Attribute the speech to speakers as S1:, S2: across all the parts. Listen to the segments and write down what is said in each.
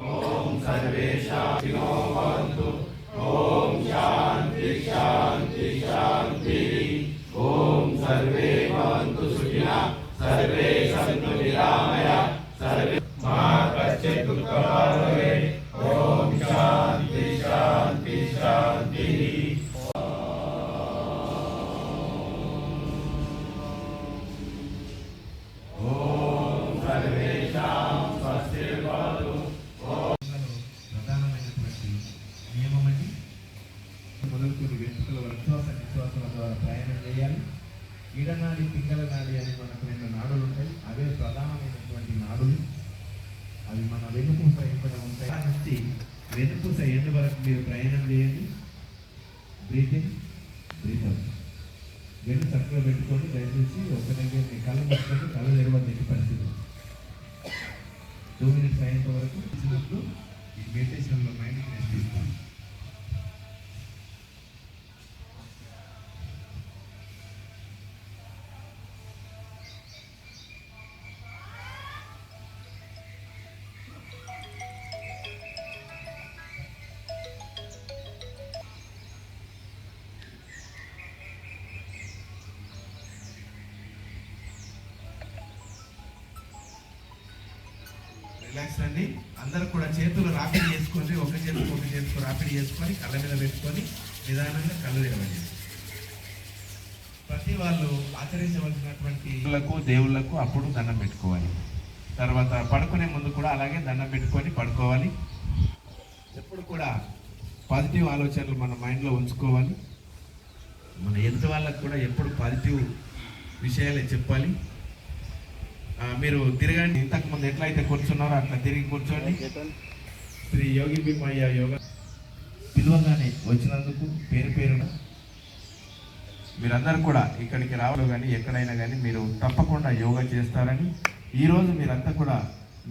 S1: ఓం సర్వేషాం భవంతు. ఓం శాంతి శాంతి శాంతి. ఓం సర్వే భవంతు సుఖినః. సర్వే సంతు నిరామయః. సర్వే మా కశ్చిత్ దుఃఖభాగ్ భవేత్. ఓం శాంతి శాంతి శాంతి. ఓం సర్వేషాం స్వస్తిర్భవతు.
S2: ప్రధానమైనటువంటి నియమమండి. మొదలుకొని వెంట్రుకల శ్వాస నిశ్వాసాల ద్వారా ప్రయాణం చేయాలి. ఈడనాడి పింగళ నాడి అని మనకు 2 నాడులు ఉంటాయి. అవే ప్రధానమైనటువంటి నాడులు. అవి మన వెన్నుపూస ఎక్కడ ఉంటాయి నుంచి వెన్నుపూస ఎండు వరకు మీరు ప్రయాణం చేయండి. Breathing, breath out. వెన్ను చక్కగా పెట్టుకొని దయచేసి ఒక దగ్గర మీ కళ్ళు మూసుకొని కళ్ళు తెరవద్దు పరిస్థితి. 2 మినిట్స్ అయ్యేంత వరకు ఇచ్చినప్పుడు ఈ మెడిటేషన్లో మైండ్కి రెస్ట్ ఇస్తాం. రిలాక్స్ అండి. అందరూ కూడా చేతులు రాపిడి చేసుకొని ఒక చేతికి రాపిడి చేసుకొని కళ్ళ మీద పెట్టుకొని నిదానంగా కళ్ళు తెరవండి. ప్రతి వాళ్ళు ఆచరించవలసినటువంటి దేవుళ్ళకు అప్పుడు దండం పెట్టుకోవాలి. తర్వాత పడుకునే ముందు కూడా అలాగే దండం పెట్టుకొని పడుకోవాలి. ఎప్పుడు కూడా పాజిటివ్ ఆలోచనలు మన మైండ్లో ఉంచుకోవాలి. మన ఎదుటి వాళ్ళకు కూడా ఎప్పుడు పాజిటివ్ విషయాలే చెప్పాలి. మీరు తిరగండి. ఇంతకుముందు ఎట్లయితే కూర్చున్నారో అట్లా తిరిగి కూర్చోండి. శ్రీ యోగి భీమయ్య యోగా పిలువగానే వచ్చినందుకు పేరున మీరందరూ కూడా ఇక్కడికి రావాలి కానీ ఎక్కడైనా కానీ మీరు తప్పకుండా యోగా చేస్తారని ఈరోజు మీరంతా కూడా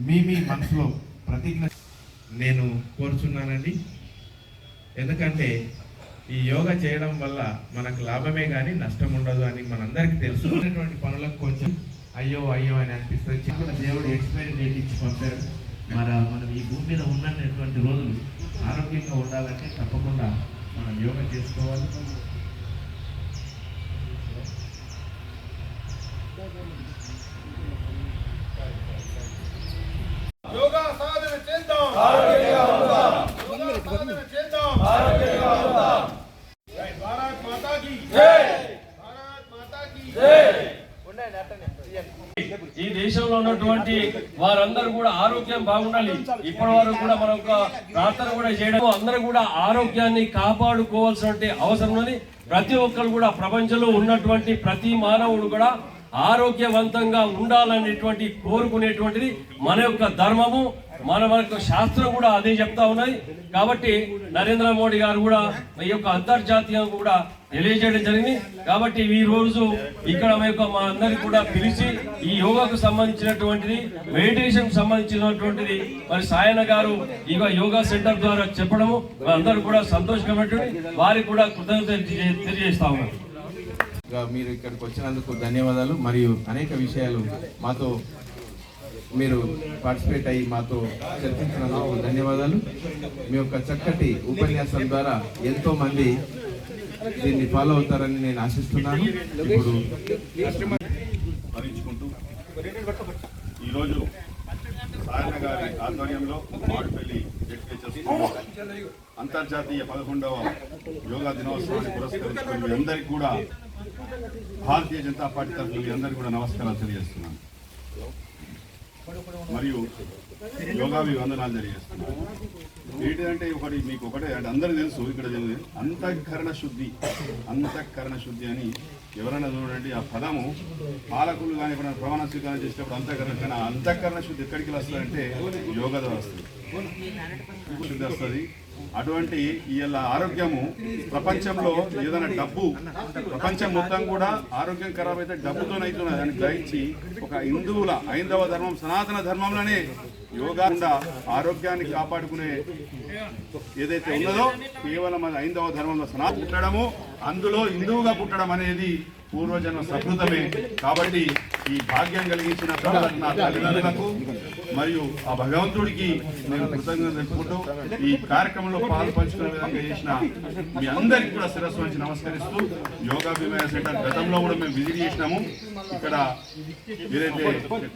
S2: మీ మనసులో ప్రతిజ్ఞ నేను కోరుచున్నానండి. ఎందుకంటే ఈ యోగా చేయడం వల్ల మనకు లాభమే కానీ నష్టం ఉండదు అని మనందరికీ తెలుసుకున్నటువంటి పనులకు కొంచెం అయ్యో అని అనిపిస్తుంది. చిన్న దేవుడు ఎక్స్పైరీ డేట్ ఇచ్చి పంపారు. మనం ఈ భూమి మీద ఉన్నటువంటి రోజులు ఆరోగ్యంగా ఉండాలంటే తప్పకుండా మనం యోగా చేసుకోవాలి.
S1: యోగా సాధన చేద్దాం, ఆరోగ్యంగా ఉందాం. యోగా సాధన చేద్దాం, ఆరోగ్యంగా ఉందాం. జై భారత్ మాతా కీ జై. భారత్ మాతా కీ జై.
S3: ఈ దేశంలో ఉన్నటువంటి వారందరూ కూడా ఆరోగ్యం బాగుండాలి. ఇప్పటి వరకు కూడా మనం ఒక ప్రార్థన కూడా చేయడం, అందరూ కూడా ఆరోగ్యాన్ని కాపాడుకోవాల్సిన అవసరం ఉన్నది. ప్రతి ఒక్కరు కూడా ప్రపంచంలో ఉన్నటువంటి ప్రతి మానవుడు కూడా ఆరోగ్యవంతంగా ఉండాలనేటువంటి కోరుకునేటువంటిది మన యొక్క ధర్మము, మన యొక్క శాస్త్రం కూడా అదే చెప్తా ఉన్నది. కాబట్టి నరేంద్ర మోడీ గారు కూడా ఈ యొక్క అంతర్జాతీయంగా కూడా తెలియజేయడం జరిగింది. కాబట్టి ఈ రోజు ఇక్కడ మా అందరికి కూడా పిలిచి ఈ యోగాకు సంబంధించినటువంటిది, మెడిటేషన్ సంబంధించినటువంటిది మరి సాయన గారు ఇక యోగా సెంటర్ ద్వారా చెప్పడము అందరూ కూడా సంతోషకరమైనటువంటి వారికి కూడా కృతజ్ఞతలు తెలియజేస్తా ఉన్నారు.
S2: మీరు ఇక్కడికి వచ్చినందుకు ధన్యవాదాలు. మరియు అనేక విషయాలు మాతో మీరు పార్టిసిపేట్ అయ్యి మాతో చర్చించినందుకు ధన్యవాదాలు. మీ యొక్క చక్కటి ఉపన్యాసం ద్వారా ఎంతో మంది దీన్ని ఫాలో అవుతారని నేను ఆశిస్తున్నాను. ఇప్పుడు
S4: భరించుకుంటూ ఈరోజు సాయన గారి ఆధ్వర్యంలో మాడుపల్లి అంతర్జాతీయ 11వ యోగా దినోత్సవాన్ని పురస్కరించుకుని మీ అందరికీ కూడా భారతీయ జనతా పార్టీ తరఫున మీ అందరికీ కూడా నమస్కారాలు తెలియజేస్తున్నాను. మరియు యోగావి వందనాలు తెలియజేస్తున్నాను. ఏంటంటే మీకు ఒకటే అంటే అందరికీ తెలుసు, ఇక్కడ అంతఃకరణ శుద్ధి అని ఎవరైనా చూడండి. ఆ పదము పాలకులు కానీ ఎవరైనా ప్రమాణ స్వీకారం చేసేటప్పుడు అంతఃకరణ శుద్ధి ఎక్కడికి వస్తుందంటే యోగా ద్వారా వస్తుంది, శుద్ధి వస్తుంది. అటువంటి ఇవాళ ఆరోగ్యము ప్రపంచంలో ఏదైనా డబ్బు ప్రపంచం మొత్తం కూడా ఆరోగ్యం ఖరాబ్ అయితే డబ్బుతోనైతున్నది అని గ్రహించి ఒక హిందువుల హైందవ ధర్మం సనాతన ధర్మంలోనే యోగా ఆరోగ్యాన్ని కాపాడుకునే ఏదైతే ఉన్నదో కేవలం అది హైందవ ధర్మంలో సనాతన పుట్టడము, అందులో హిందువుగా పుట్టడం అనేది పూర్వజన్మ సకృతమే. కాబట్టి ఈ భాగ్యం కలిగించిన తల్లిదండ్రులకు మరియు ఆ భగవంతుడికి నేను కృతజ్ఞత తెలుపుకుంటూ ఈ కార్యక్రమంలో పాల్పంచుకునే విధంగా చేసిన మీ అందరికీ కూడా శిరస్సు నుంచి నమస్కరిస్తూ యోగా విమయ సెంటర్ గతంలో కూడా మేము విజిట్ చేసినాము. ఇక్కడ ఏదైతే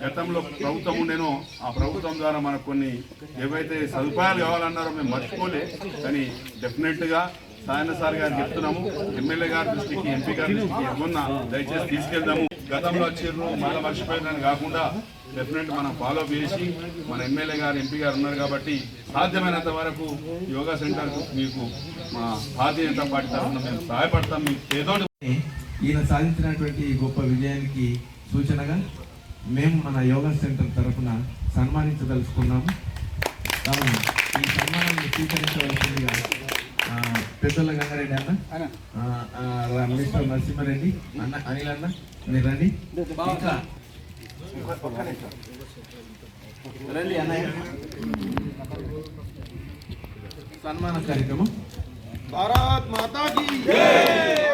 S4: గతంలో ప్రభుత్వం ఉండేనో ఆ ప్రభుత్వం ద్వారా మనకు కొన్ని ఏవైతే సదుపాయాలు కావాలన్నారో మేము మర్చిపోలే. కానీ డెఫినెట్ గా సాయన సార్ గారు చెప్తున్నాము, ఎమ్మెల్యే గారి దృష్టికి, ఎంపీ గారి దృష్టికి ఏమన్నా దయచేసి తీసుకెళ్దాము. గతంలో వచ్చారు మళ్ళీ మర్చిపోయిందని కాకుండా డెఫినెట్ మనం ఫాలో అప్ చేసి మన ఎమ్మెల్యే గారు, ఎంపీ గారు ఉన్నారు కాబట్టి సాధ్యమైనంత వరకు యోగా సెంటర్ మీకు మా భారతీయ జనతా పార్టీ తరఫున మేము సహాయపడతాం. మీకు ఏదో
S2: ఈయన సాధించినటువంటి గొప్ప విజయానికి సూచనగా మేము మన యోగా సెంటర్ తరఫున సన్మానించదలుచుకున్నాము. కావున ఈ సన్మానాన్ని స్వీకరించవలసిందిగా పెద్దల గంగారెడ్డి అన్న, మిస్టర్ నరసింహారెడ్డి అన్న, అనిల్ అన్న మీరు రండి. ఇంకా రండి అన్నయ్య. సన్మాన కార్యక్రమం.
S1: భారత్ మాతా కీ జై.